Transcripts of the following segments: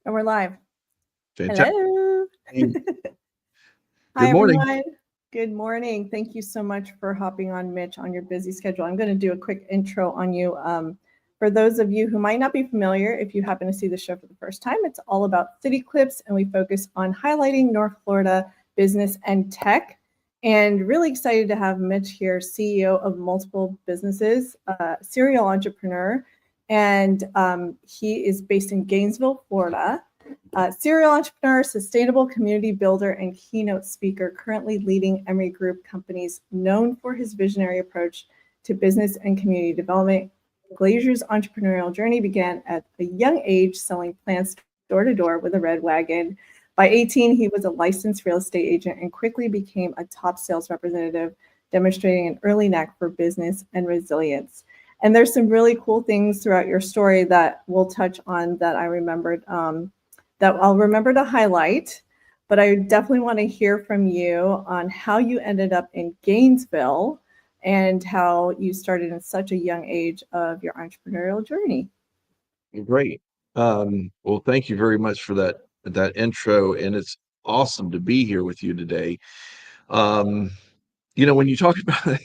And we're live. Fantastic. Hello. Hi, Good morning. everyone. Good morning. Thank you so much for hopping on, Mitch, on your busy schedule. I'm going to do a quick intro on you. For those of you who might not be familiar, if you happen to see the show for the first time, it's all about CityClips, and we focus on highlighting North Florida business and tech. And really excited to have Mitch here, CEO of multiple businesses, serial entrepreneur, and he is based in Gainesville, Florida. Serial entrepreneur, sustainable community builder, and keynote speaker, currently leading Emory Group companies, known for his visionary approach to business and community development. Glaeser's entrepreneurial journey began at a young age, selling plants door to door with a red wagon. By 18, he was a licensed real estate agent and quickly became a top sales representative, demonstrating an early knack for business and resilience. And there's some really cool things throughout your story that we'll touch on that I remembered. That I'll remember to highlight, but I definitely want to hear from you on how you ended up in Gainesville and how you started in such a young age of your entrepreneurial journey. Great. Well, thank you very much for that intro, and it's awesome to be here with you today. Um, when you talk about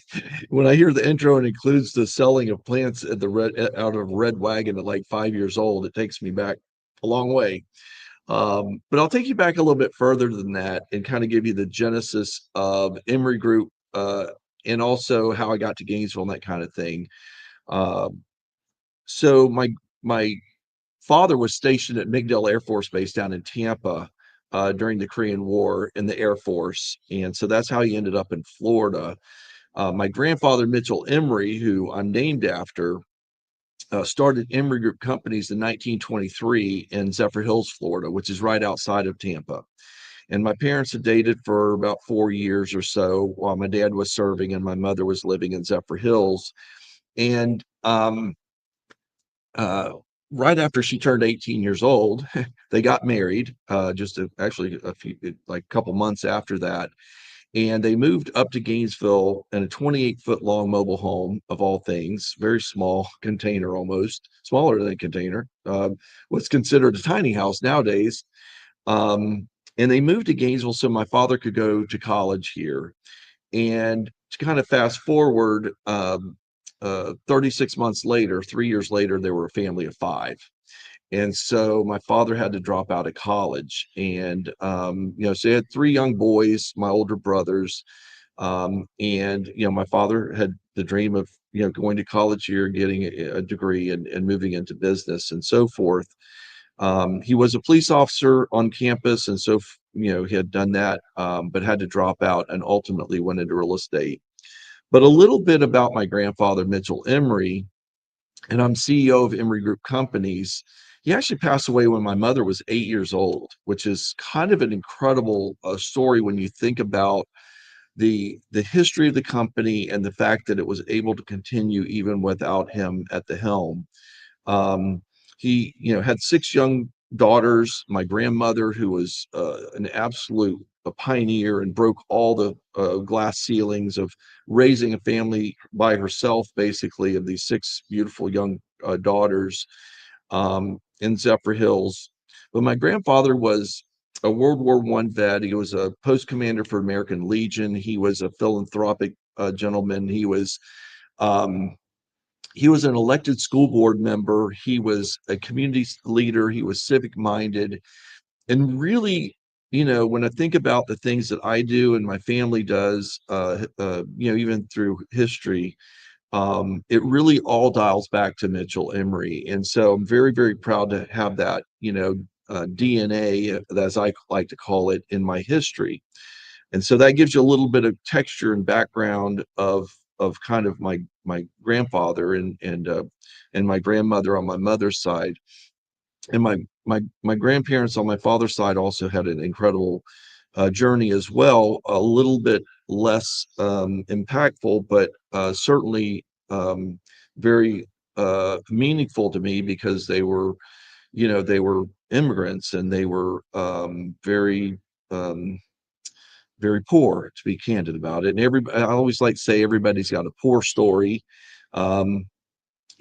when I hear the intro and includes the selling of plants at the red out of Red Wagon at like 5 years old, it takes me back a long way. But I'll take you back a little bit further than that and kind of give you the genesis of Emory Group, and also how I got to Gainesville and that kind of thing. Um, so my father was stationed at McDill Air Force Base down in Tampa during the Korean War in the Air Force, and so that's how he ended up in Florida. My grandfather Mitchell Emory, who I'm named after, started Emory Group Companies in 1923 in Zephyr Hills, Florida, which is right outside of Tampa. And my parents had dated for about 4 years or so while my dad was serving and my mother was living in Zephyr Hills. And uh, right after she turned 18 years old, they got married, actually a few, like a couple months after that. And they moved up to Gainesville in a 28-foot long mobile home, of all things, very small container, almost smaller than a container, what's considered a tiny house nowadays. And they moved to Gainesville so my father could go to college here. And to kind of fast forward, 36 months later, 3 years later, they were a family of five. And so my father had to drop out of college. And, so he had three young boys, my older brothers. And, my father had the dream of, going to college here, getting a degree and moving into business and so forth. He was a police officer on campus. And so, he had done that, but had to drop out and ultimately went into real estate. But a little bit about my grandfather, Mitchell Emory, and I'm CEO of Emory Group Companies. He actually passed away when my mother was 8 years old, which is kind of an incredible story when you think about the history of the company and the fact that it was able to continue even without him at the helm. Um, he, had six young daughters. My grandmother, who was an absolute a pioneer and broke all the glass ceilings of raising a family by herself, basically, of these six beautiful young daughters in Zephyr Hills. But my grandfather was a World War I vet. He was a post commander for American Legion. He was a philanthropic gentleman. Um, he was an elected school board member. He was a community leader. He was civic minded. And really, when I think about the things that I do and my family does, even through history, it really all dials back to Mitchell Emory. And so I'm very, very proud to have that, DNA, as I like to call it, in my history. And so that gives you a little bit of texture and background of kind of my grandfather and my grandmother on my mother's side. And my grandparents on my father's side also had an incredible journey as well, a little bit less impactful, but certainly very meaningful to me because they were immigrants and they were um, very poor, to be candid about it. And I always like to say everybody's got a poor story. Um,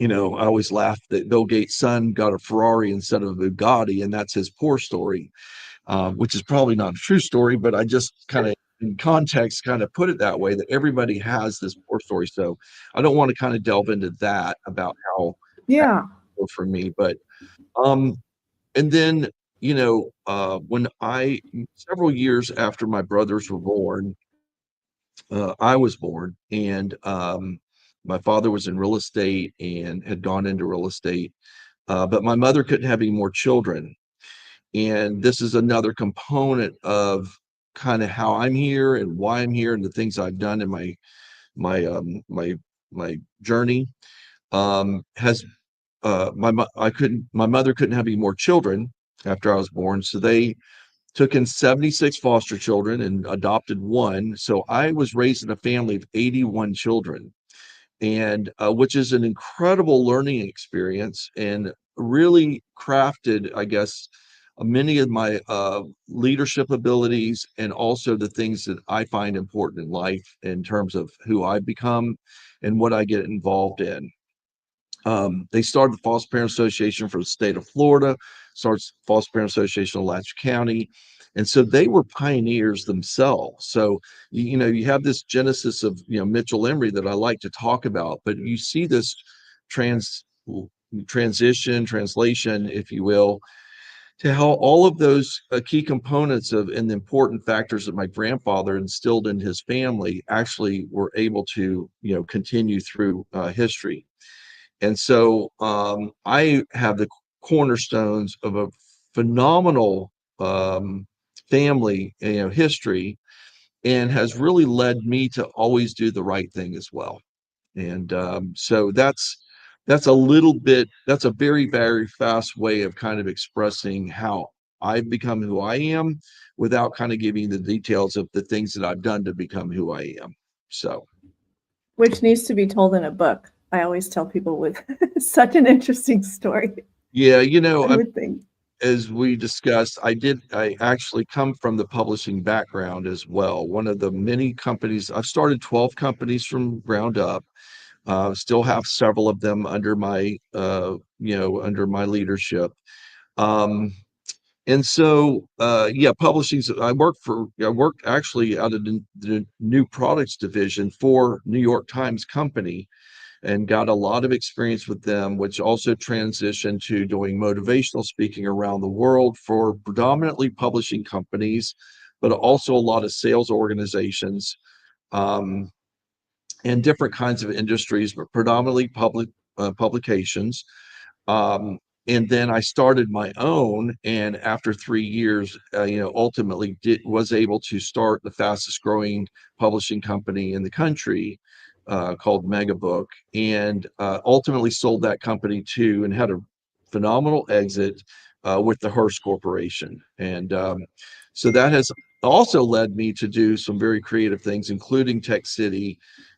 I always laugh that Bill Gates' son got a Ferrari instead of a Bugatti, and that's his poor story, which is probably not a true story, but I just kind of in context kind of put it that way, that everybody has this poor story. So I don't want to kind of delve into that about how that Yeah. goes for me. But um, and then, when several years after my brothers were born, I was born, and my father was in real estate and had gone into real estate, but my mother couldn't have any more children. And this is another component of kind of how I'm here and why I'm here and the things I've done in my my journey. Has my mother couldn't have any more children after I was born, so they took in 76 foster children and adopted one. So I was raised in a family of 81 children, and which is an incredible learning experience and really crafted, I guess, many of my leadership abilities and also the things that I find important in life in terms of who I've become and what I get involved in. They started the Foster Parent Association for the state of Florida, starts Foster Parent Association of Alachua County. And so they were pioneers themselves. So, you have this genesis of, Mitchell Emory that I like to talk about, but you see this trans translation, if you will, to how all of those key components of and the important factors that my grandfather instilled in his family actually were able to, continue through history. And so I have the cornerstones of a phenomenal family, history, and has really led me to always do the right thing as well. And so that's a little bit. That's a very, very fast way of kind of expressing how I've become who I am, without kind of giving the details of the things that I've done to become who I am. So. Which needs to be told in a book. I always tell people with such an interesting story, Yeah, I would think. as we discussed, I actually come from the publishing background as well. One of the many companies, I've started 12 companies from ground up. Still have several of them under my leadership. Um, and so, yeah, publishing's, I worked actually out of the new products division for New York Times Company, and got a lot of experience with them, which also transitioned to doing motivational speaking around the world for predominantly publishing companies, but also a lot of sales organizations, um, and different kinds of industries, but predominantly publications. Um, and then I started my own, and after 3 years, ultimately was able to start the fastest growing publishing company in the country, called Megabook, and ultimately sold that company to and had a phenomenal exit with the Hearst Corporation. And so that has also led me to do some very creative things, including Tech City,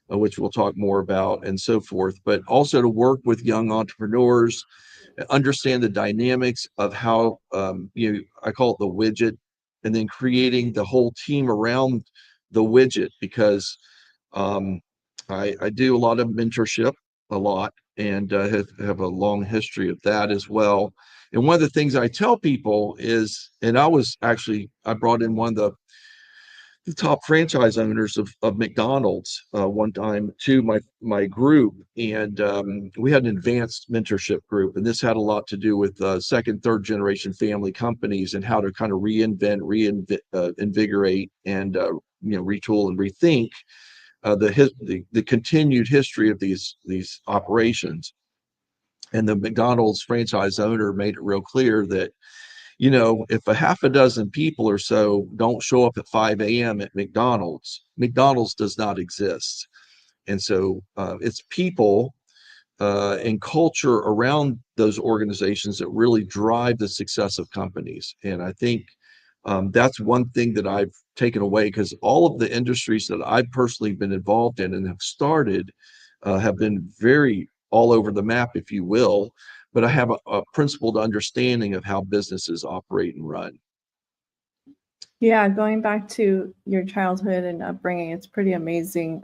which we'll talk more about, and so forth, but also to work with young entrepreneurs, understand the dynamics of how, I call it the widget, and then creating the whole team around the widget, because um, I do a lot of mentorship, a lot, and have a long history of that as well. And one of the things I tell people is, and I brought in one of the top franchise owners of McDonald's one time to my group, and we had an advanced mentorship group, and this had a lot to do with second, third generation family companies and how to kind of invigorate, and retool and rethink the continued history of these operations. And the McDonald's franchise owner made it real clear that, if a half a dozen people or so don't show up at 5 a.m. at McDonald's, McDonald's does not exist. And so it's people and culture around those organizations that really drive the success of companies. And I think that's one thing that I've taken away, because all of the industries that I've personally been involved in and have started have been very all over the map, if you will. But I have a principled understanding of how businesses operate and run. Yeah, going back to your childhood and upbringing, it's pretty amazing.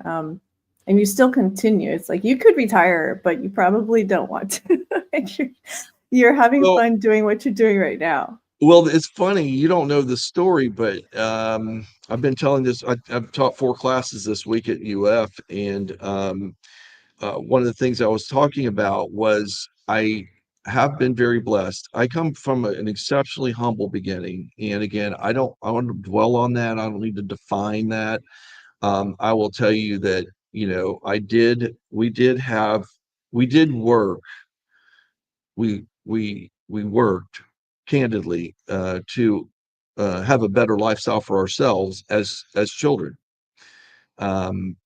and you still continue. It's like you could retire, but you probably don't want to. And you're having Well, fun doing what you're doing right now. well, it's funny, you don't know the story, but I've been telling this. I've taught 4 classes this week at UF, and one of the things I was talking about was I have been very blessed. I come from an exceptionally humble beginning, and again, I want to dwell on that. I don't need to define that. I will tell you that, we did work. We worked candidly to have a better lifestyle for ourselves as children. Um,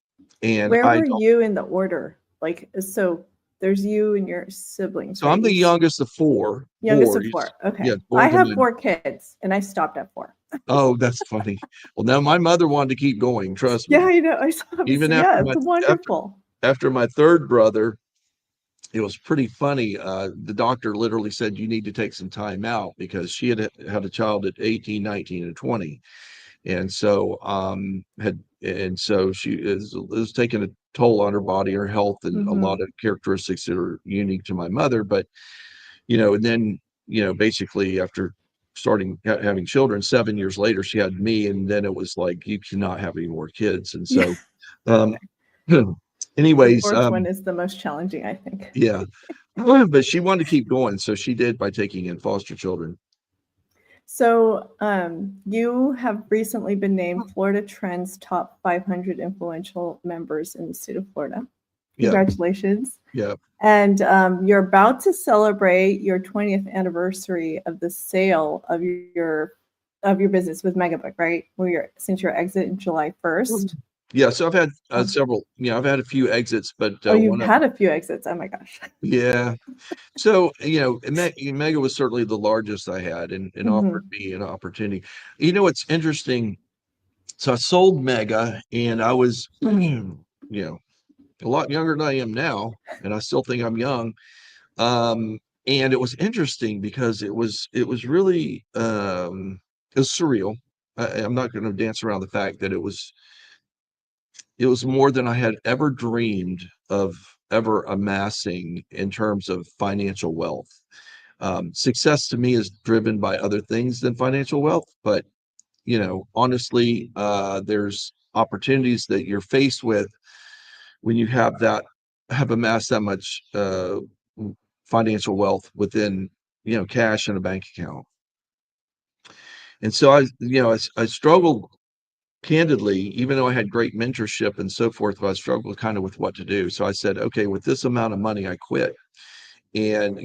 and Where I were don't. you in the order? Like, so there's you and your siblings, So right? I'm the youngest of 4 Youngest of boys. 4. Okay. Yeah, I born to have my. 4 kids and I stopped at 4. Oh, that's funny. Well, now my mother wanted to keep going. Trust Yeah, me. I know. I saw it. Even Yeah, it's wonderful. after my third brother, it was pretty funny. The doctor literally said, you need to take some time out because she had a child at 18, 19, and 20. And so she is taking a toll on her body, her health, and a lot Mhm. of characteristics that are unique to my mother. But, and then, basically after starting having children, 7 years later, she had me. And then it was like, you cannot have any more kids. And Yeah. so, um, The anyways, 4th one is the most challenging, I think. yeah. But she wanted to keep going, so she did by taking in foster children. So, you have recently been named Florida Trend's top 500 influential members in the state of Florida. Yeah, Congratulations. yeah. And you're about to celebrate your 20th anniversary of the sale of your business with Megabook, right? Since your exit in July 1st. Yeah, so I've had Oh, several, I've had a few exits, but you've one of had a few exits. Oh my gosh. yeah. So, Mega was certainly the largest I had, and offered Mhm. me an opportunity. It's interesting. So I sold Mega, and I was, a lot younger than I am now, and I still think I'm young. And it was interesting because it was really it was surreal. I'm not going to dance around the fact that it was more than I had ever dreamed of ever amassing in terms of financial wealth. Success to me is driven by other things than financial wealth, but honestly, there's opportunities that you're faced with when you have amassed that much financial wealth within cash in a bank account. And so I struggled candidly, even though I had great mentorship and so forth, but I struggled kind of with what to do. So I said, okay, with this amount of money, I quit. And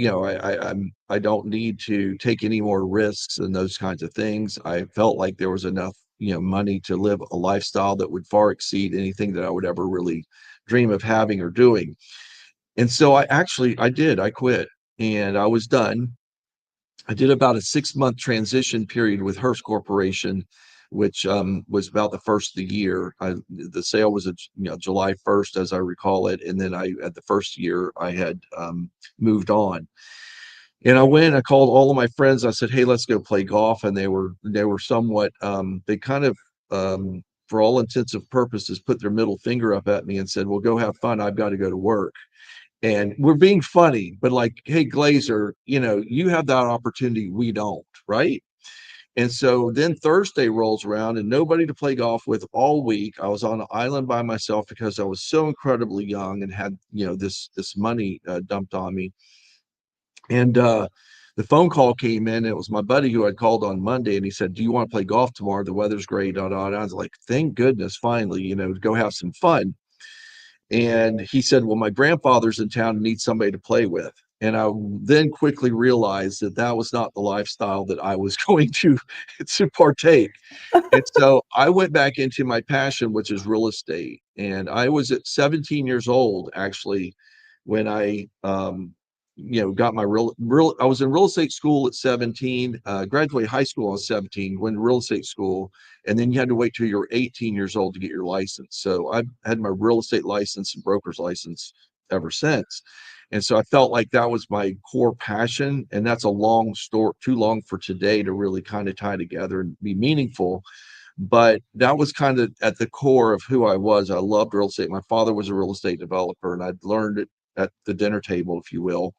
I don't need to take any more risks and those kinds of things. I felt like there was enough money to live a lifestyle that would far exceed anything that I would ever really dream of having or doing. And so I quit, and I was done. I did about a 6-month transition period with Hearst Corporation, which was about the first of the year. The sale was July 1st, as I recall it, and then at the first year I had moved on. And I called all of my friends. I said, "Hey, let's go play golf." And they were somewhat they kind of for all intensive purposes put their middle finger up at me and said, "Well, go have fun. I've got to go to work." And we're being funny, but like, hey, Glaeser, you have that opportunity. We don't, right? And so then Thursday rolls around and nobody to play golf with all week. I was on an island by myself because I was so incredibly young and had, this money dumped on me. And the phone call came in. It was my buddy who had called on Monday, and he said, "Do you want to play golf tomorrow? The weather's great." I was like, "Thank goodness, finally, go have some fun." And he said, "Well, my grandfather's in town and needs somebody to play with." And I then quickly realized that that was not the lifestyle that I was going to partake. And so I went back into my passion, which is real estate. And I was at 17 years old, actually, when I, got my I was in real estate school at 17, graduated high school at 17, went to real estate school, and then you had to wait till you were 18 years old to get your license. So I've had my real estate license and broker's license ever since. And so I felt like that was my core passion. And that's a long story, too long for today to really kind of tie together and be meaningful. but that was kind of at the core of who I was. I loved real estate. My father was a real estate developer, and I'd learned it at the dinner table, if you will.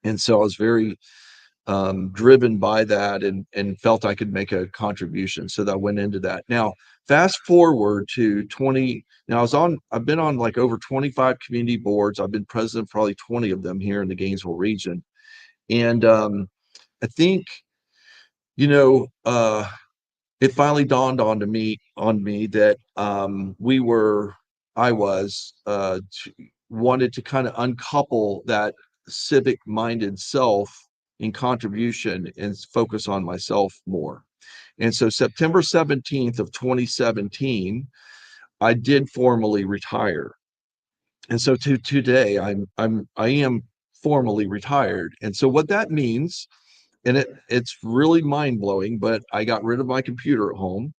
And so I was very driven by that, and felt I could make a contribution. So that I went into that. Now, fast forward to 20. Now I've been on like over 25 community boards. I've been president of probably 20 of them here in the Gainesville region. And I think, you know, it finally dawned on me that I was wanted to kind of uncouple that civic minded self in contribution and focus on myself more. And so September 17th of 2017, I did formally retire. And so to today, I am formally retired. And so what that means, and it's really mind blowing, but I got rid of my computer at home.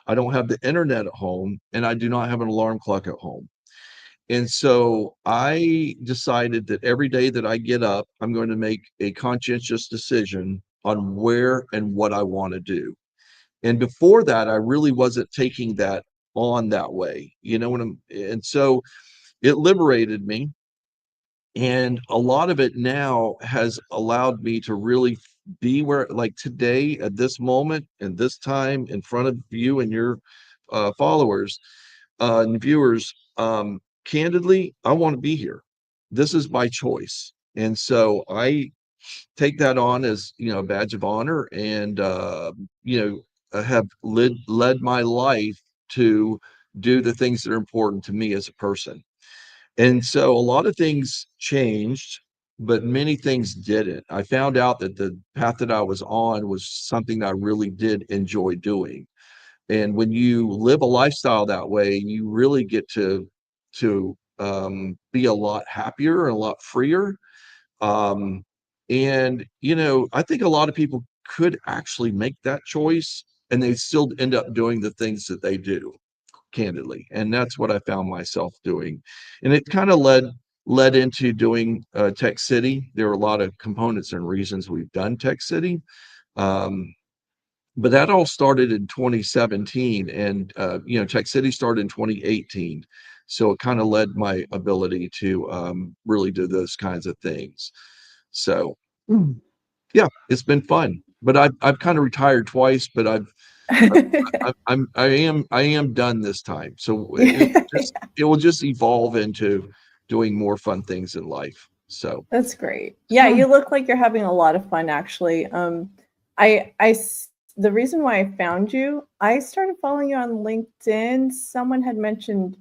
I don't have the internet at home, and I do not have an alarm clock at home. And so I decided that every day that I get up, I'm going to make a conscientious decision on where and what I want to do. And before that, I really wasn't taking that on that way, and so it liberated me. And a lot of it now has allowed me to really be where, like today, at this moment and this time, in front of you and your followers and viewers. Candidly, I want to be here. This is my choice. And so I take that on as, a badge of honor, and, have led my life to do the things that are important to me as a person. And so a lot of things changed, but many things didn't. I found out that the path that I was on was something that I really did enjoy doing. And when you live a lifestyle that way, you really get to be a lot happier and a lot freer. Um, and I think a lot of people could actually make that choice, and they still end up doing the things that they do, candidly. And that's what I found myself doing. And it kind of led into doing Tech City. There are a lot of components and reasons we've done Tech City. But that all started in 2017, and Tech City started in 2018. So it kind of led my ability to really do those kinds of things. So yeah, it's been fun. But I've kind of retired twice, but I am done this time. So it will just evolve into doing more fun things in life. So That's great. Yeah, you look like you're having a lot of fun, actually. The reason why I found you, I started following you on LinkedIn. Someone had mentioned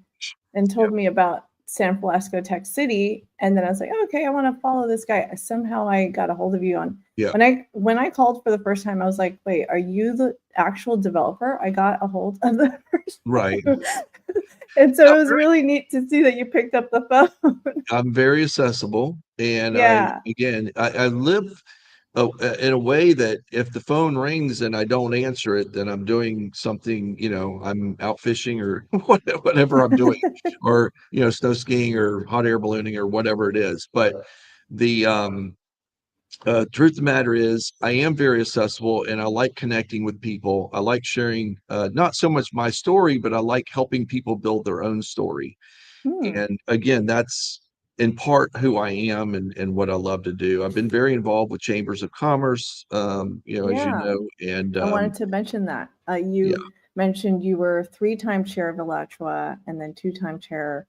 and yeah, told me about San Francisco Tech City, and then I was like, oh, okay, I want to follow this guy. Somehow I got a hold of you on yeah, when I called for the first time. I was like, wait, are you the actual developer? I got a hold of the first right. time. And so it was really neat to see that you picked up the phone. I'm very accessible, and Yeah. I live in a way that if the phone rings and I don't answer it, then I'm doing something. I'm out fishing or whatever I'm doing, or snow skiing or hot air ballooning or whatever it is. But the truth of the matter is, I am very accessible, and I like connecting with people. I like sharing, not so much my story, but I like helping people build their own story. Hmm. And again, that's in part who I am, and what I love to do. I've been very involved with chambers of commerce, as you Yeah. know, and I wanted to mention that. yeah, You mentioned you were three-time chair of Alachua and then two-time chair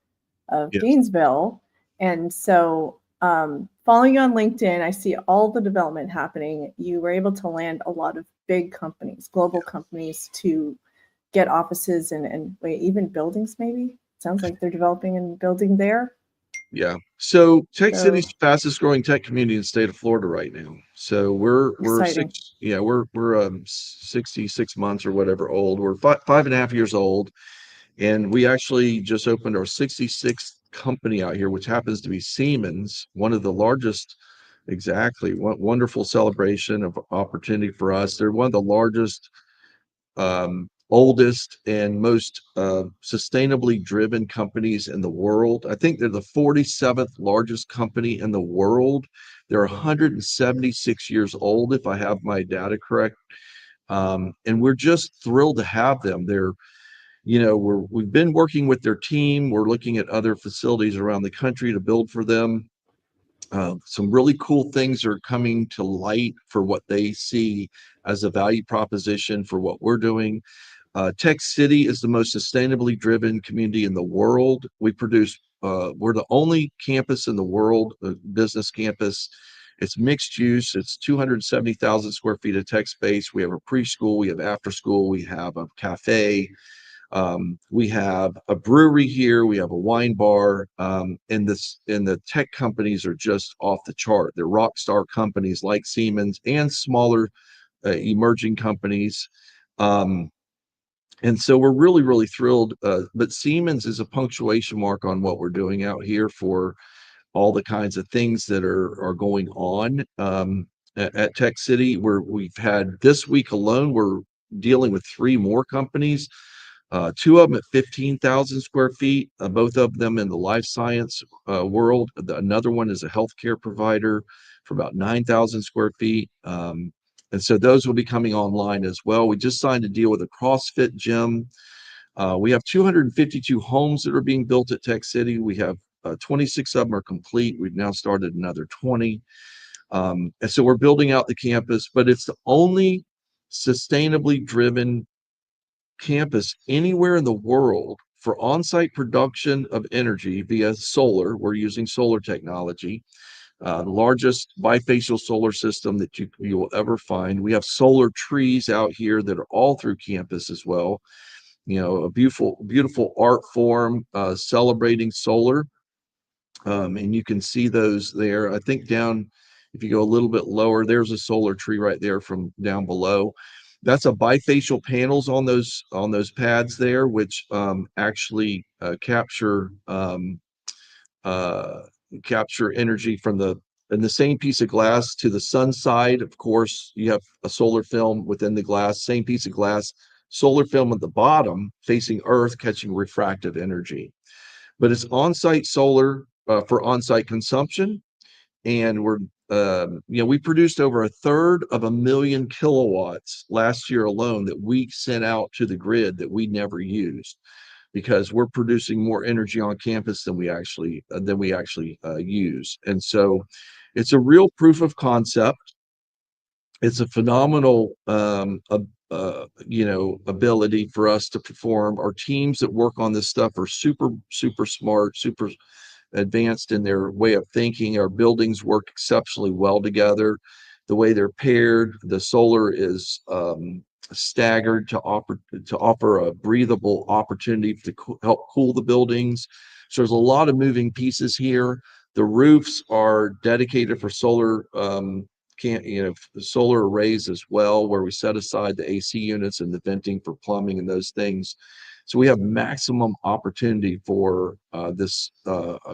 of yes, Gainesville. And so, following you on LinkedIn, I see all the development happening. You were able to land a lot of big companies, global companies, to get offices and wait, even buildings maybe? Sounds like they're developing and building there. yeah. So Tech City's So the fastest growing tech community in the state of Florida right now. So we're exciting. six, yeah, we're 66 months or whatever old. We're 5.5 years old. And we actually just opened our 66th company out here, which happens to be Siemens, one of the largest. Exactly. What wonderful celebration of opportunity for us. They're one of the largest, oldest, and most sustainably driven companies in the world. I think they're the 47th largest company in the world. They're 176 years old, if I have my data correct. And we're just thrilled to have them. We've been working with their team. We're looking at other facilities around the country to build for them. Some really cool things are coming to light for what they see as a value proposition for what we're doing. Tech City is the most sustainably driven community in the world. We're the only campus in the world, a business campus. It's mixed use. It's 270,000 square feet of tech space. We have a preschool, we have after school, we have a cafe, we have a brewery here, we have a wine bar, and the tech companies are just off the chart. They're rock star companies like Siemens and smaller emerging companies. And so we're really, really thrilled. But Siemens is a punctuation mark on what we're doing out here for all the kinds of things that are going on at Tech City. We've had this week alone, we're dealing with three more companies, two of them at 15,000 square feet, both of them in the life science world. Another one is a healthcare provider for about 9,000 square feet. And so those will be coming online as well. We just signed a deal with a CrossFit gym. We have 252 homes that are being built at Tech City. We have 26 of them are complete. We've now started another 20. And so we're building out the campus, but it's the only sustainably driven campus anywhere in the world for on-site production of energy via solar. We're using solar technology, the largest bifacial solar system that you will ever find. We have solar trees out here that are all through campus as well. A beautiful art form celebrating solar. And you can see those there. I think down, if you go a little bit lower, there's a solar tree right there from down below. That's a bifacial panels on those pads there, which actually capture energy from the same piece of glass to the sun side. Of course, you have a solar film within the glass, same piece of glass, solar film at the bottom facing Earth, catching refractive energy. But it's on-site solar for on-site consumption, and we produced over 1/3 kilowatts last year alone that we sent out to the grid that we never used, because we're producing more energy on campus than we actually use. And so it's a real proof of concept. It's a phenomenal ability for us to perform. Our teams that work on this stuff are super, super smart, super advanced in their way of thinking. Our buildings work exceptionally well together. The way they're paired, the solar is staggered to offer a breathable opportunity to help cool the buildings. So there's a lot of moving pieces here. The roofs are dedicated for solar solar arrays as well, where we set aside the AC units and the venting for plumbing and those things. So we have maximum opportunity for this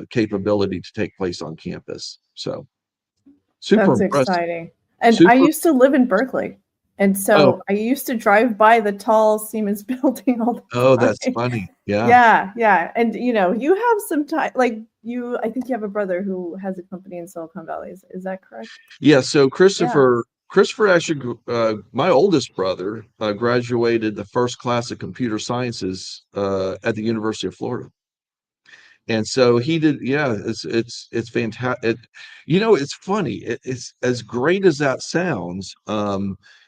capability to take place on campus. So super That's impressive. exciting. And I Super. used to live in Berkeley. And Oh, so I used to drive by the tall Siemens building all the oh, that's time. funny. Yeah. Yeah, yeah. And you have some time, like I think you have a brother who has a company in Silicon Valley. Is that correct? Yeah. So Yeah. Christopher actually, my oldest brother, graduated the first class of computer sciences at the University of Florida. And so he did. Yeah, it's fantastic. It's funny. It's as great as that sounds.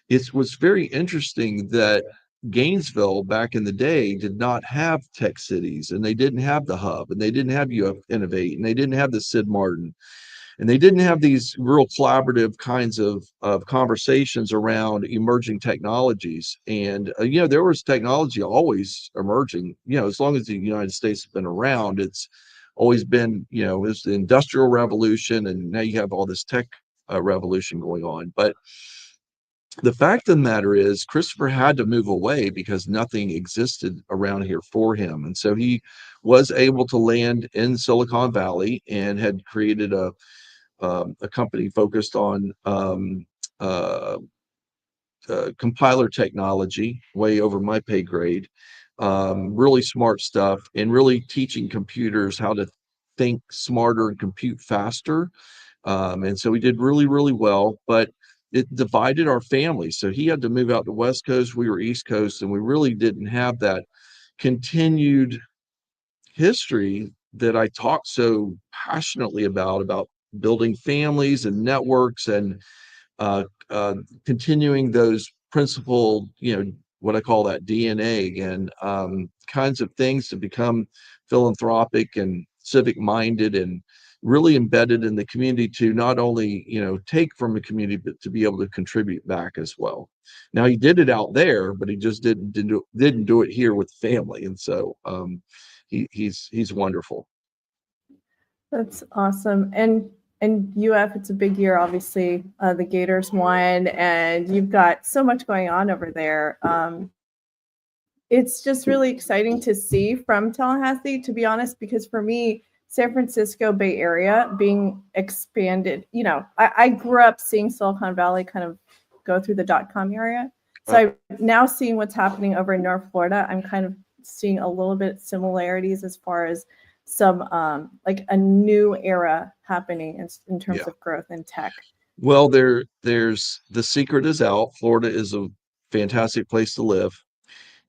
It was very interesting that Gainesville back in the day did not have tech cities, and they didn't have the hub, and they didn't have UF Innovate, and they didn't have the Sid Martin, and they didn't have these real collaborative kinds of conversations around emerging technologies. And there was technology always emerging. As long as the United States has been around, it's always been, it's the Industrial Revolution, and now you have all this tech revolution going on. But the fact of the matter is, Christopher had to move away because nothing existed around here for him, and so he was able to land in Silicon Valley and had created a company focused on uh, compiler technology, way over my pay grade. Really smart stuff, and really teaching computers how to think smarter and compute faster. And so we did really, really well. But it divided our family. So he had to move out to West Coast, we were East Coast, and we really didn't have that continued history that I talk so passionately about building families and networks and uh, uh, continuing those principled, what I call that DNA and kinds of things to become philanthropic and civic minded and really embedded in the community to not only, take from the community, but to be able to contribute back as well. Now he did it out there, but he just didn't do it here with family. And so he's wonderful. That's awesome. And UF, it's a big year, obviously. The Gators won, and you've got so much going on over there. It's just really exciting to see from Tallahassee, to be honest, because for me, San Francisco Bay Area being expanded, I grew up seeing Silicon Valley kind of go through the .com area. So I'm now seeing what's happening over in North Florida. I'm kind of seeing a little bit similarities as far as some like a new era happening in terms of growth in tech. Well, there's the secret is out. Florida is a fantastic place to live.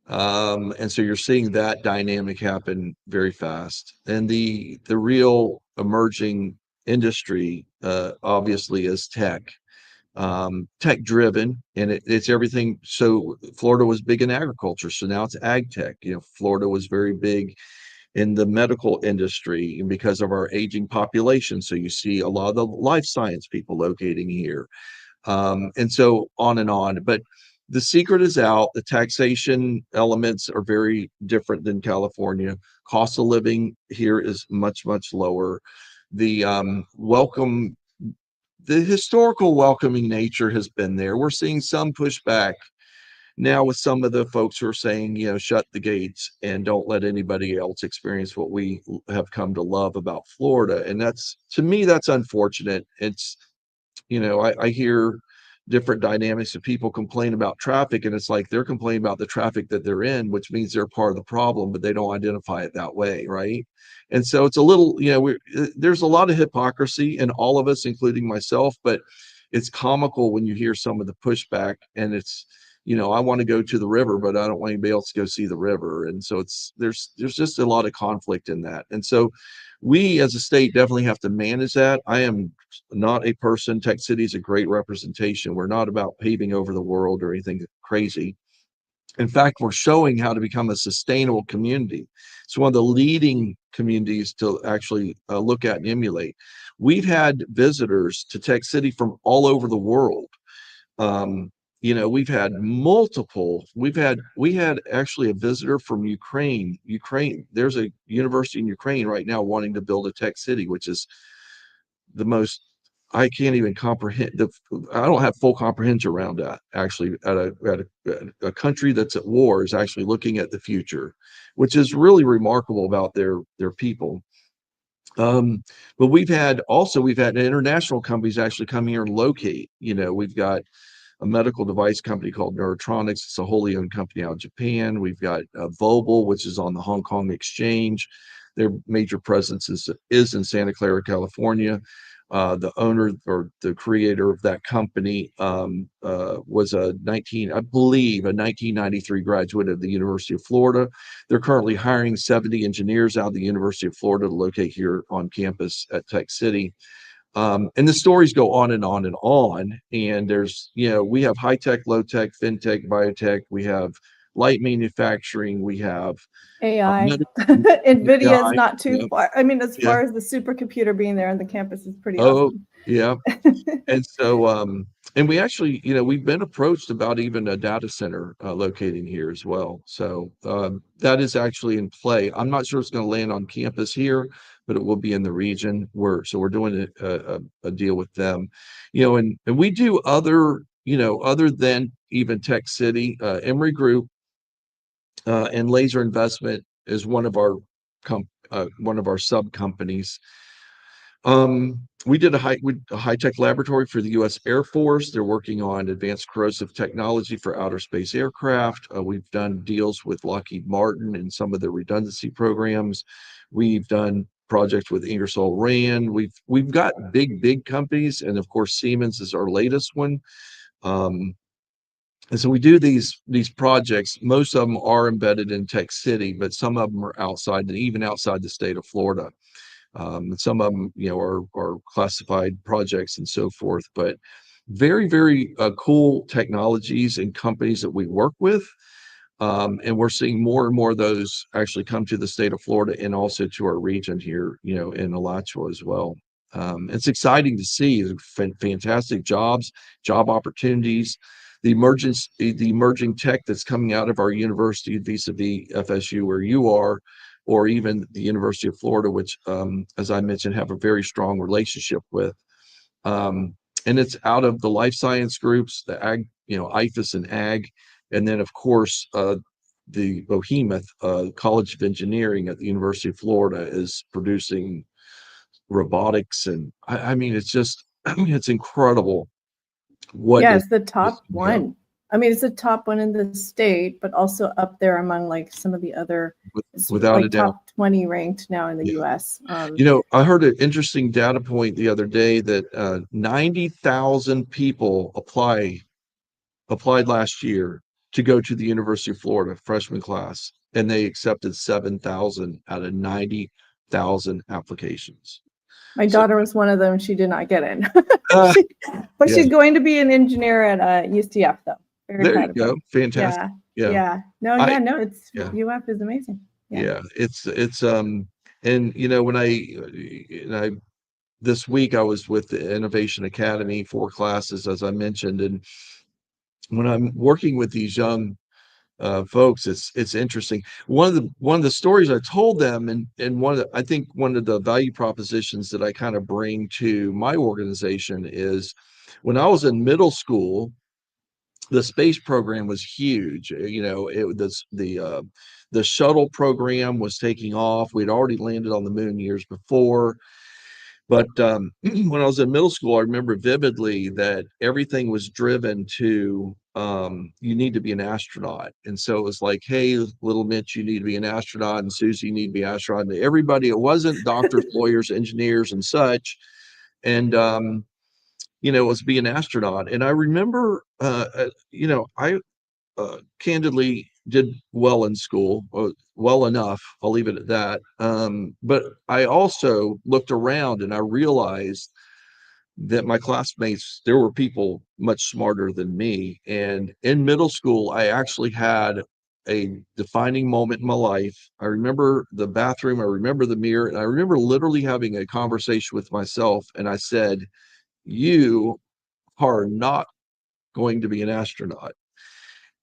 And so you're seeing that dynamic happen very fast. And the real emerging industry, obviously, is tech driven, and it's everything. So Florida was big in agriculture, so now it's ag tech. Florida was very big in the medical industry and because of our aging population. So you see a lot of the life science people locating here, and so on and on. But the secret is out. The taxation elements are very different than California. Cost of living here is much, much lower. The the historical welcoming nature has been there. We're seeing some pushback now with some of the folks who are saying, shut the gates and don't let anybody else experience what we have come to love about Florida. And that's, to me, that's unfortunate. It's, I hear different dynamics of people complain about traffic, and it's like they're complaining about the traffic that they're in, which means they're part of the problem, but they don't identify it that way, right? And so it's a little, there's a lot of hypocrisy in all of us, including myself, but it's comical when you hear some of the pushback, and it's, I want to go to the river, but I don't want anybody else to go see the river. And so there's just a lot of conflict in that. And so we as a state definitely have to manage that. I am not a person. Tech City is a great representation. We're not about paving over the world or anything crazy. In fact, we're showing how to become a sustainable community. It's one of the leading communities to actually look at and emulate. We've had visitors to Tech City from all over the world. We've had we had actually a visitor from Ukraine. There's a university in Ukraine right now wanting to build a tech city, which is the most, I can't even comprehend. I don't have full comprehension around that. Actually, at a country that's at war is actually looking at the future, which is really remarkable about their people. But we've had international companies actually come here and locate. We've got a medical device company called Neurotronics. It's a wholly owned company out of Japan. We've got Vobel, which is on the Hong Kong exchange. Their major presence is in Santa Clara, California. The owner or the creator of that company was I believe, a 1993 graduate of the University of Florida. They're currently hiring 70 engineers out of the University of Florida to locate here on campus at Tech City. And the stories go on and on and on. And there's, we have high tech, low tech, fintech, biotech. We have light manufacturing. We have AI. AI. NVIDIA is not too Yeah, far. I mean, as yeah. far as the supercomputer being there on the campus is pretty Oh, awesome. yeah. And so, and we actually, we've been approached about even a data center locating here as well. So that is actually in play. I'm not sure it's going to land on campus here, but it will be in the region. We're doing a deal with them, and we do other than even Tech City, Emory Group and Laser Investment is one of our sub companies. We did a high tech laboratory for the U.S. Air Force. They're working on advanced corrosive technology for outer space aircraft. We've done deals with Lockheed Martin and some of the redundancy programs. We've done project with Ingersoll Rand. We've got big companies, and of course Siemens is our latest one. And so we do these projects. Most of them are embedded in Tech City, but some of them are outside, and even outside the state of Florida. And some of them, are classified projects and so forth. But very cool technologies and companies that we work with. And we're seeing more and more of those actually come to the state of Florida and also to our region here, in Alachua as well. It's exciting to see fantastic job opportunities, the emerging tech that's coming out of our university vis-a-vis FSU where you are, or even the University of Florida, which, as I mentioned, have a very strong relationship with. And it's out of the life science groups, the ag, IFAS and ag, and then of course the behemoth College of Engineering at the University of Florida is producing robotics, and I mean it's just it's incredible what Yeah, is it's the top one. I mean, it's the top one in the state, but also up there among like some of the other, without like a doubt. top 20 ranked now in the Yeah. US. I heard an interesting data point the other day that 90,000 people applied last year to go to the University of Florida freshman class, and they accepted 7,000 out of 90,000 applications. My So, daughter was one of them. She did not get in. uh, But yeah, she's going to be an engineer at UCF, though. Very there you proud of go. her. Fantastic. Yeah. Yeah. Yeah. No, I, it's yeah, UF is amazing. Yeah. yeah. It's, and when this week I was with the Innovation Academy, 4 classes, as I mentioned. And when I'm working with these young folks, it's interesting. One of the stories I told them, and I think one of the value propositions that I kind of bring to my organization is when I was in middle school, the space program was huge. The shuttle program was taking off. We'd already landed on the moon years before. But when I was in middle school, I remember vividly that everything was driven to you need to be an astronaut. And so it was like, hey, little Mitch, you need to be an astronaut, and Susie, you need to be an astronaut. And everybody, it wasn't doctors, lawyers, engineers, and such. And it was be an astronaut. And I remember, I candidly did well in school, well enough. I'll leave it at that. But I also looked around and I realized that my classmates, there were people much smarter than me. And in middle school, I actually had a defining moment in my life. I remember the bathroom, I remember the mirror, and I remember literally having a conversation with myself. And I said, you are not going to be an astronaut.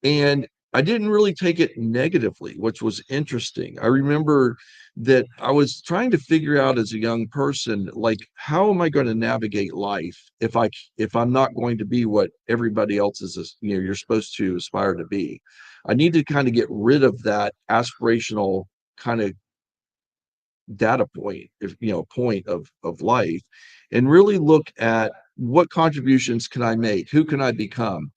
And I didn't really take it negatively, which was interesting. I remember that I was trying to figure out as a young person, like, how am I going to navigate life if I'm not going to be what everybody else is, you're supposed to aspire to be. I need to kind of get rid of that aspirational kind of data point, point of life, and really look at what contributions can I make? Who can I become?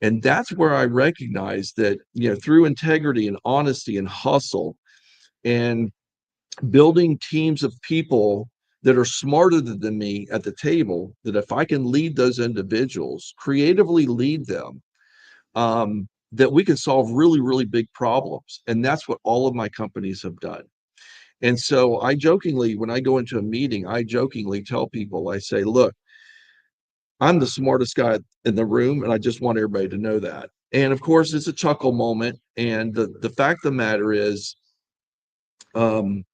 And that's where I recognize that, through integrity and honesty and hustle and building teams of people that are smarter than me at the table, that if I can lead those individuals, creatively lead them, that we can solve really, really big problems. And that's what all of my companies have done. And so I jokingly, when I go into a meeting, I jokingly tell people, I say, look, I'm the smartest guy in the room, and I just want everybody to know that. And of course, it's a chuckle moment. And the fact of the matter is, um,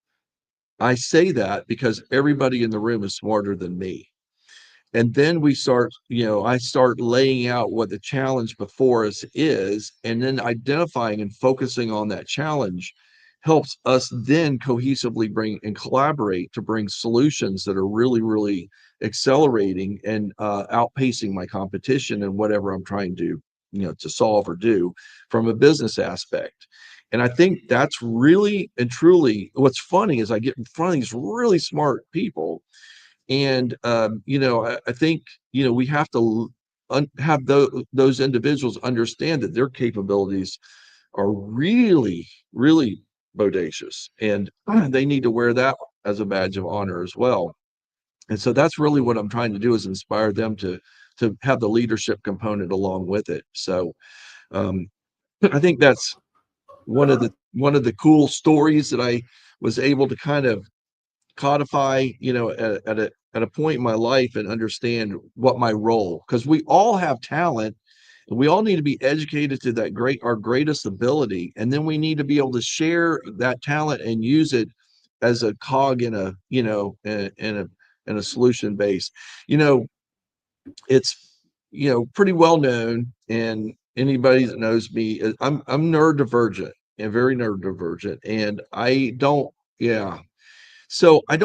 I say that because everybody in the room is smarter than me. And then I start laying out what the challenge before us is, and then identifying and focusing on that challenge helps us then cohesively bring and collaborate to bring solutions that are really, really accelerating and outpacing my competition and whatever I'm trying to solve or do from a business aspect. And I think that's really and truly what's funny is I get in front of these really smart people, and I think we have to have those individuals understand that their capabilities are really, really bodacious, and they need to wear that as a badge of honor as well. And so that's really what I'm trying to do, is inspire them to have the leadership component along with it. So um, I think that's one of the cool stories that I was able to kind of codify, at a point in my life, and understand what my role, because we all have talent, and we all need to be educated to our greatest ability, and then we need to be able to share that talent and use it as a cog in a in a solution base. you know it's pretty well known, and anybody that knows me, I'm neurodivergent, and very neurodivergent, and I don't yeah so I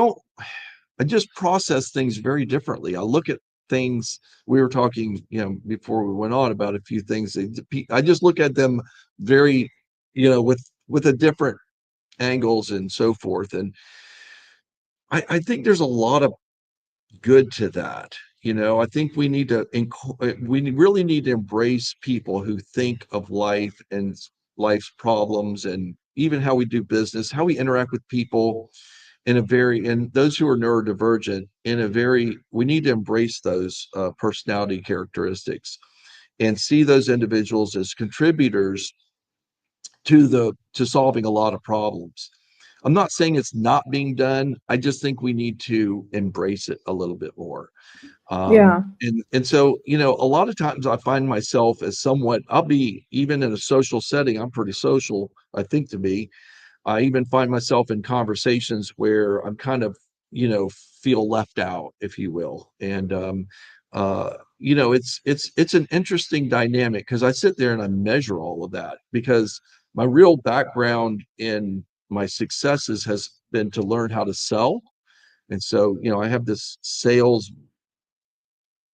just process things very differently. I look at things. We were talking, before we went on, about a few things. I just look at them very, with a different angles and so forth. And I think there's a lot of good to that. I think we really need to embrace people who think of life and life's problems, and even how we do business, how we interact with people, and those who are neurodivergent, we need to embrace those personality characteristics, and see those individuals as contributors to solving a lot of problems. I'm not saying it's not being done. I just think we need to embrace it a little bit more. Yeah. And so, a lot of times I find myself as somewhat, I'll be, even in a social setting, I'm pretty social, I think, to be. I even find myself in conversations where I'm kind of, feel left out, if you will. And it's an interesting dynamic, because I sit there and I measure all of that, because my real background in my successes has been to learn how to sell. And so, I have this sales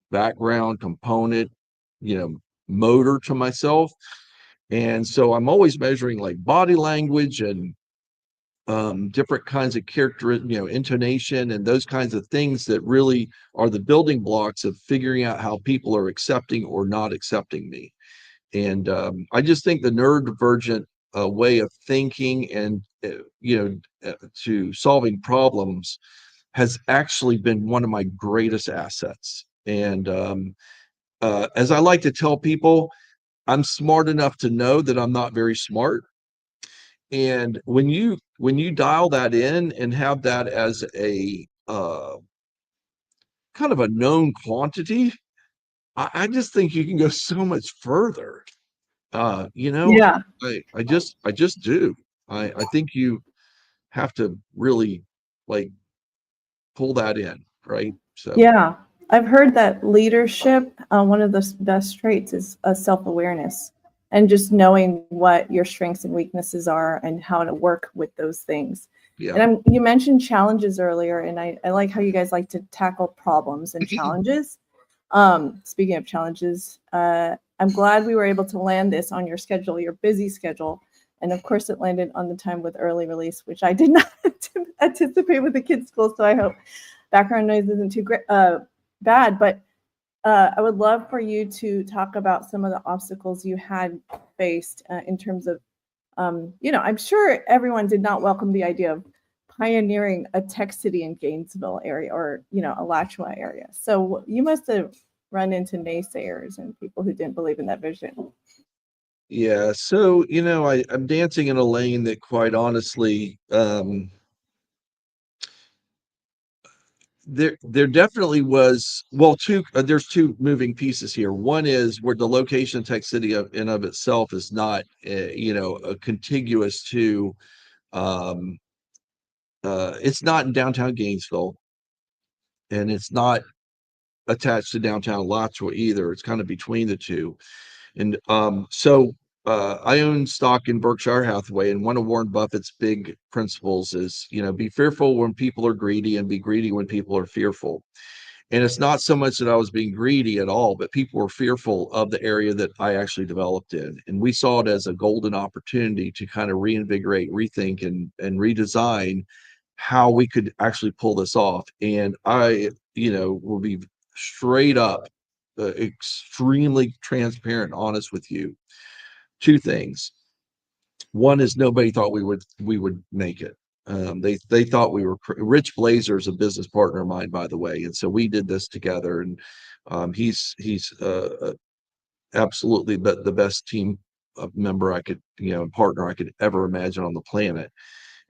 background component, motor to myself. And so I'm always measuring, like, body language, and different kinds of intonation, and those kinds of things that really are the building blocks of figuring out how people are accepting or not accepting me. And I just think the neurodivergent way of thinking, and to solving problems, has actually been one of my greatest assets. And as I like to tell people, I'm smart enough to know that I'm not very smart. And when you dial that in and have that as a kind of a known quantity, I just think you can go so much further. Uh, you know, Yeah. I just do. I think you have to really, like, pull that in, right? So Yeah, I've heard that leadership, one of the best traits is self-awareness, and just knowing what your strengths and weaknesses are and how to work with those things. And yeah. you mentioned challenges earlier, and I like how you guys like to tackle problems and challenges. Speaking of challenges, I'm glad we were able to land this on your schedule, your busy schedule. And of course, it landed on the time with early release, which I did not anticipate with the kids' school. So I hope background noise isn't too bad. But I would love for you to talk about some of the obstacles you had faced in terms of, I'm sure everyone did not welcome the idea of pioneering a tech city in Gainesville area, or, Alachua area. So you must have run into naysayers and people who didn't believe in that vision. Yeah. So, I'm dancing in a lane that, quite honestly, there definitely was, well, there's two moving pieces here. One is where the location of Tech City in of itself is not, contiguous to, um, it's not in downtown Gainesville, and it's not attached to downtown Alachua either. It's kind of between the two. And so I own stock in Berkshire Hathaway, and one of Warren Buffett's big principles is, be fearful when people are greedy, and be greedy when people are fearful. And it's not so much that I was being greedy at all, but people were fearful of the area that I actually developed in. And we saw it as a golden opportunity to kind of reinvigorate, rethink, and redesign how we could actually pull this off. And I, will be straight up, extremely transparent, honest with you. Two things. One is, nobody thought we would make it. They thought we were Rich Glaeser is a business partner of mine, by the way, and so we did this together. And he's absolutely the best team member I could, partner I could ever imagine on the planet,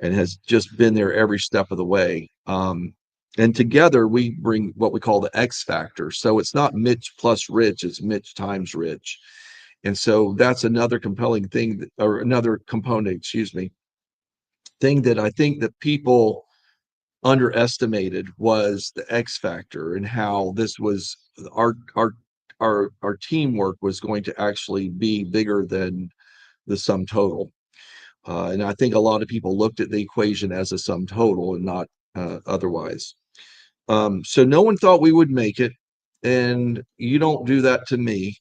and has just been there every step of the way. And together we bring what we call the X factor. So it's not Mitch plus Rich, it's Mitch times Rich. And so that's another compelling thing, or another component, excuse me, thing that I think that people underestimated was the X factor, and how this was our teamwork was going to actually be bigger than the sum total. And I think a lot of people looked at the equation as a sum total and not otherwise. So no one thought we would make it, and you don't do that to me.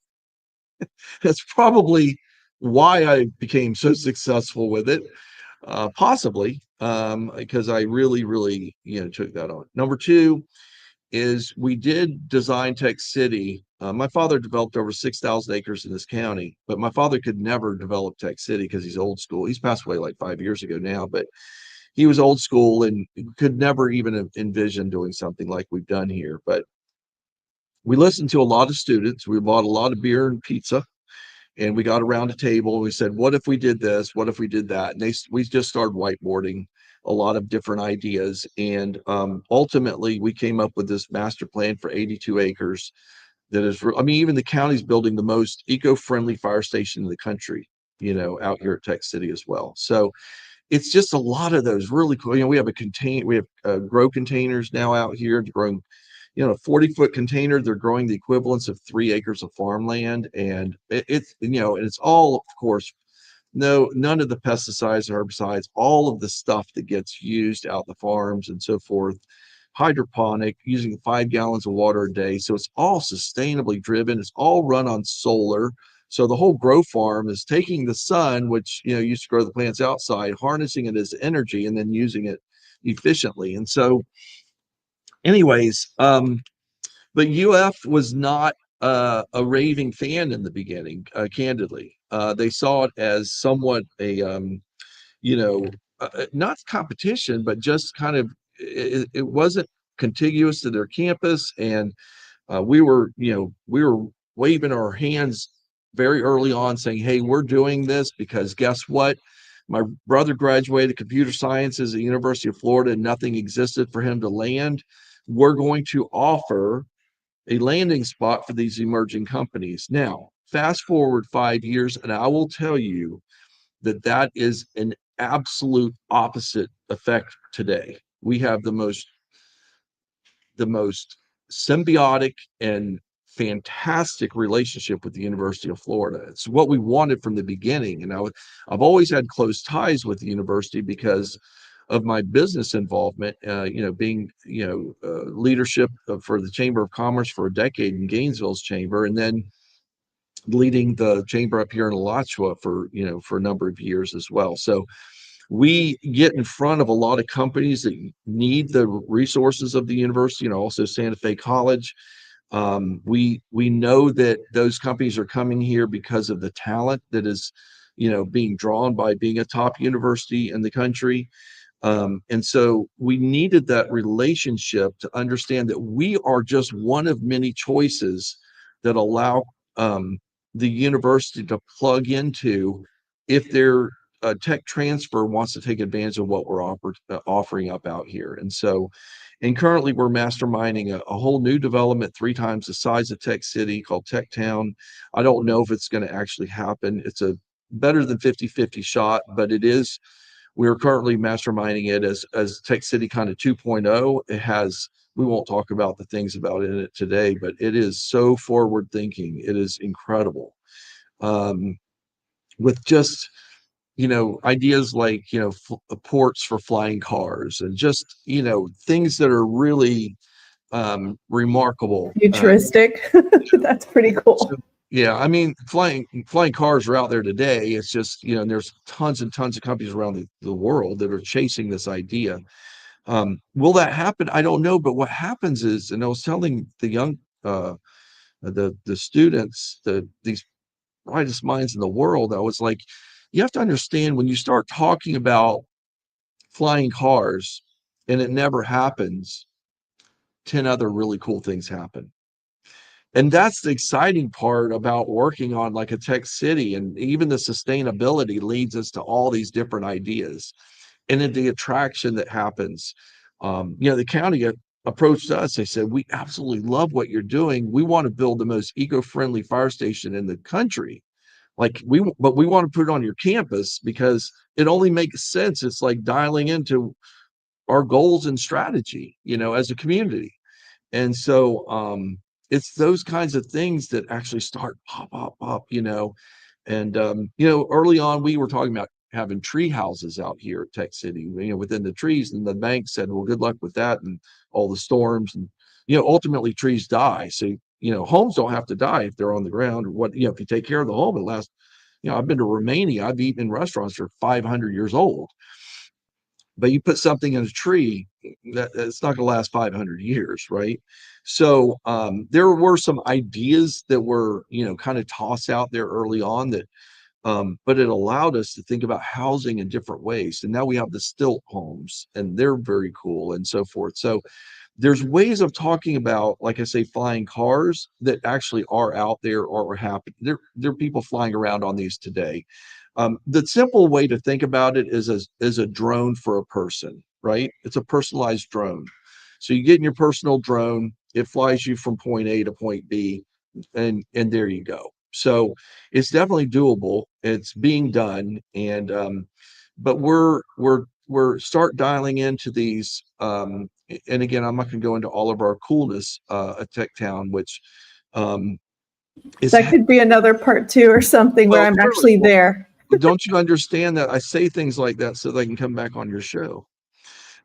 That's probably why I became so successful with it, possibly because I really, really, took that on. Number two is we did design Tech City. My father developed over 6,000 acres in this county, but my father could never develop Tech City because he's old school. He's passed away like 5 years ago now, but he was old school and could never even envision doing something like we've done here. But we listened to a lot of students. We bought a lot of beer and pizza, and we got around a table and we said, what if we did this? What if we did that? And we just started whiteboarding a lot of different ideas. And ultimately, we came up with this master plan for 82 acres that is, I mean, even the county's building the most eco-friendly fire station in the country, out here at Tech City as well. So it's just a lot of those really cool. We have we have grow containers now out here growing, a 40-foot container. They're growing the equivalents of 3 acres of farmland, and it's and it's all, of course, none of the pesticides, herbicides, all of the stuff that gets used out the farms and so forth. Hydroponic, using 5 gallons of water a day, so it's all sustainably driven. It's all run on solar. So the whole grow farm is taking the sun, which used to grow the plants outside, harnessing it as energy, and then using it efficiently. And so, anyways, but UF was not a raving fan in the beginning. Candidly, they saw it as somewhat a you know, not competition, but just kind of, it wasn't contiguous to their campus. And we were waving our hands very early on saying, hey, we're doing this because guess what? My brother graduated computer sciences at the University of Florida and nothing existed for him to land. We're going to offer a landing spot for these emerging companies. Now, fast forward 5 years, and I will tell you that is an absolute opposite effect today. We have the most symbiotic and fantastic relationship with the University of Florida. It's what we wanted from the beginning. And I've always had close ties with the university because of my business involvement, being, leadership for the Chamber of Commerce for a decade in Gainesville's chamber, and then leading the chamber up here in Alachua for a number of years as well. So we get in front of a lot of companies that need the resources of the university, also Santa Fe College. We know that those companies are coming here because of the talent that is, being drawn by being a top university in the country. And so we needed that relationship to understand that we are just one of many choices that allow the university to plug into if their tech transfer wants to take advantage of what we're offering up out here. And currently we're masterminding a whole new development 3 times the size of Tech City called Tech Town. I don't know if it's going to actually happen. It's a better than 50-50 shot, but it is. We're currently masterminding it as Tech City kind of 2.0. It has, we won't talk about the things about it in it today, but it is so forward thinking. It is incredible. With just, ideas like, ports for flying cars and just, things that are really remarkable. Futuristic. That's pretty So, cool. yeah, I mean, flying cars are out there today. It's just, and there's tons and tons of companies around the world that are chasing this idea. Will that happen? I don't know. But what happens is, and I was telling the young, the students, these brightest minds in the world, I was like, you have to understand when you start talking about flying cars and it never happens, 10 other really cool things happen. And that's the exciting part about working on like a tech city, and even the sustainability leads us to all these different ideas and then the attraction that happens. The county approached us. They said, we absolutely love what you're doing. We want to build the most eco-friendly fire station in the country. But we want to put it on your campus because it only makes sense. It's like dialing into our goals and strategy, as a community. And so it's those kinds of things that actually start pop up. And early on we were talking about having tree houses out here at Tech City, within the trees. And the bank said, well, good luck with that and all the storms. And ultimately trees die. So homes don't have to die if they're on the ground. If you take care of the home, it lasts. I've been to Romania. I've eaten in restaurants that are 500 years old. But you put something in a tree, it's not going to last 500 years, right? So there were some ideas that were kind of tossed out there early on, that but it allowed us to think about housing in different ways. And now we have the stilt homes, and they're very cool, and so forth. So there's ways of talking about, like I say, flying cars that actually are out there or happen. There are people flying around on these today. The simple way to think about it is as a drone for a person, right? It's a personalized drone. So you get in your personal drone, it flies you from point A to point B, and there you go. So it's definitely doable. It's being done, and but we're start dialing into these. And again, I'm not going to go into all of our coolness at Tech Town, which is That could be another part 2 or something where well, I'm surely. actually there. Don't you understand that I say things like that so they can come back on your show?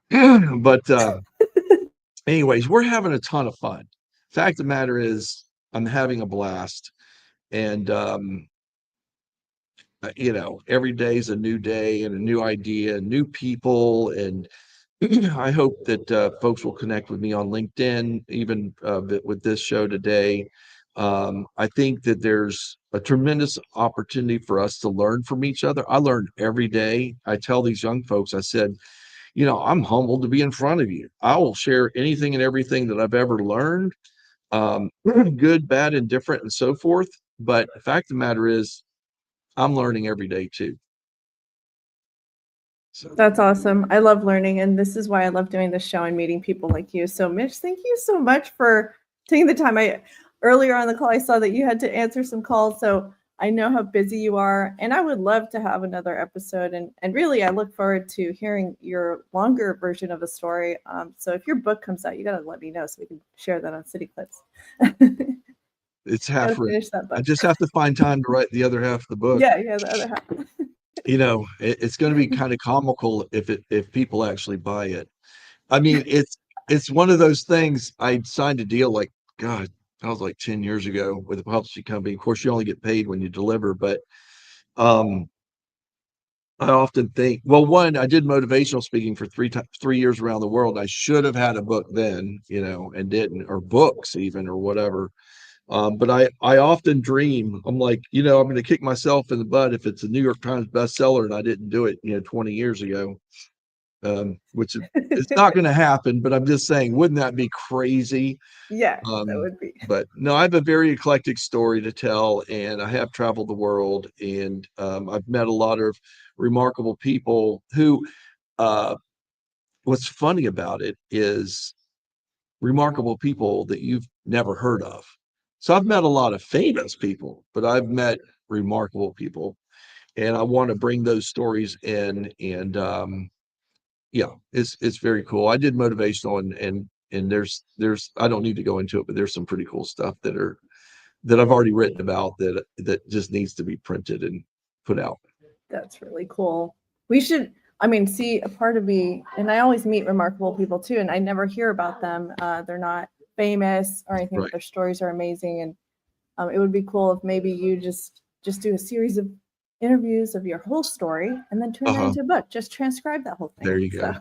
But anyways, we're having a ton of fun. Fact of the matter is, I'm having a blast, and every day is a new day and a new idea, new people, and I hope that folks will connect with me on LinkedIn, even with this show today. I think that there's a tremendous opportunity for us to learn from each other. I learn every day. I tell these young folks, I said, I'm humbled to be in front of you. I will share anything and everything that I've ever learned, good, bad, indifferent, and so forth. But the fact of the matter is, I'm learning every day too. So. That's awesome. I love learning, and this is why I love doing this show and meeting people like you. So, Mitch, thank you so much for taking the time. Earlier on the call, I saw that you had to answer some calls, so I know how busy you are, and I would love to have another episode. And really, I look forward to hearing your longer version of the story. So, if your book comes out, you got to let me know so we can share that on CityClips. It's half written. Finish that book. I just have to find time to write the other half of the book. Yeah, the other half. It's going to be kind of comical if people actually buy it. I mean, it's one of those things. I signed a deal, like, God, that was like 10 years ago, with a publishing company. Of course, you only get paid when you deliver, but I often think, well, one, I did motivational speaking for 3 years around the world. I should have had a book then, and didn't, or books even, or whatever. But I often dream, I'm like, I'm going to kick myself in the butt if it's a New York Times bestseller and I didn't do it, 20 years ago, which it's not going to happen. But I'm just saying, wouldn't that be crazy? Yeah, that would be. But no, I have a very eclectic story to tell, and I have traveled the world, and I've met a lot of remarkable people who, what's funny about it is, remarkable people that you've never heard of. So I've met a lot of famous people, but I've met remarkable people, and I want to bring those stories in. And yeah, it's very cool. I did motivational, and there's I don't need to go into it, but there's some pretty cool stuff that I've already written about that just needs to be printed and put out. That's really cool. We should, see, a part of me, and I always meet remarkable people too, and I never hear about them. They're not famous or anything, Right. but their stories are amazing. And it would be cool if maybe you just do a series of interviews of your whole story and then turn that into a book. Just transcribe that whole thing. There you go. So,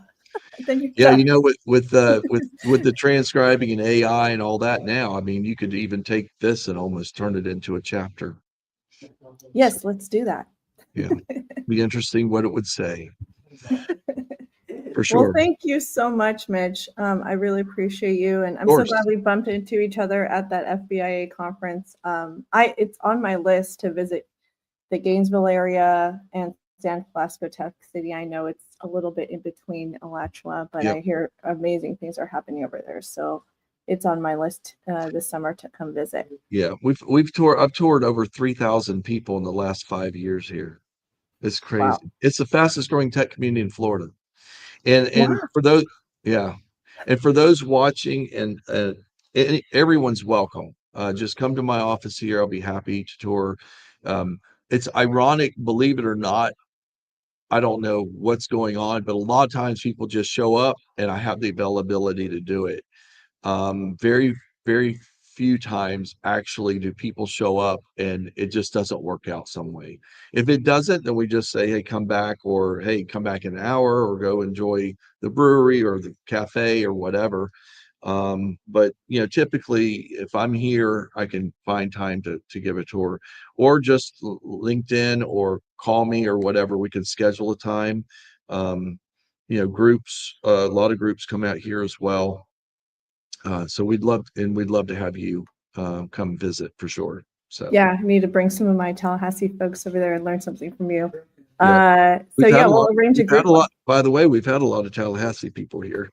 then you're Yeah, done. with the transcribing and AI and all that now, I mean, you could even take this and almost turn it into a chapter. Yes, let's do that. Yeah, be interesting what it would say. For Well, sure. thank you so much, Mitch. I really appreciate you, and I'm so Course. glad we bumped into each other at that FBIA conference. It's on my list to visit the Gainesville area and San Francisco, Tech City. I know it's a little bit in between Alachua, but Yep. I hear amazing things are happening over there. So it's on my list this summer to come visit. Yeah. I've toured over 3,000 people in the last 5 years here. It's Wow. crazy. It's the fastest growing tech community in Florida. And Wow. for those, yeah. And for those watching, and everyone's welcome. Just come to my office here. I'll be happy to tour. It's ironic, believe it or not. I don't know what's going on, but a lot of times people just show up and I have the availability to do it. Very, very few times actually do people show up and it just doesn't work out some way. If it doesn't, then we just say, hey, come back, or hey, come back in an hour, or go enjoy the brewery or the cafe or whatever. But typically if I'm here, I can find time to give a tour, or just LinkedIn or call me or whatever. We can schedule a time. Groups, a lot of groups come out here as well. So we'd love to have you come visit for sure. So Yeah, I need to bring some of my Tallahassee folks over there and learn something from you. yeah, So yeah, we'll arrange a we've had group. a lot. By the way, we've had a lot of Tallahassee people here.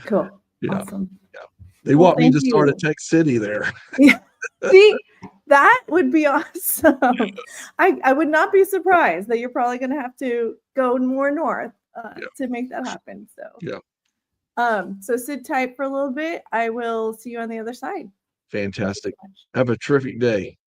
Cool. Yeah, Awesome. yeah. They Well, want me thank to start at you. Tech City there. Yeah. See, that would be awesome. I would not be surprised that you're probably going to have to go more north Yeah, to make that happen. So, yeah. so sit tight for a little bit. I will see you on the other side. Thank you so Fantastic. much. Have a terrific day.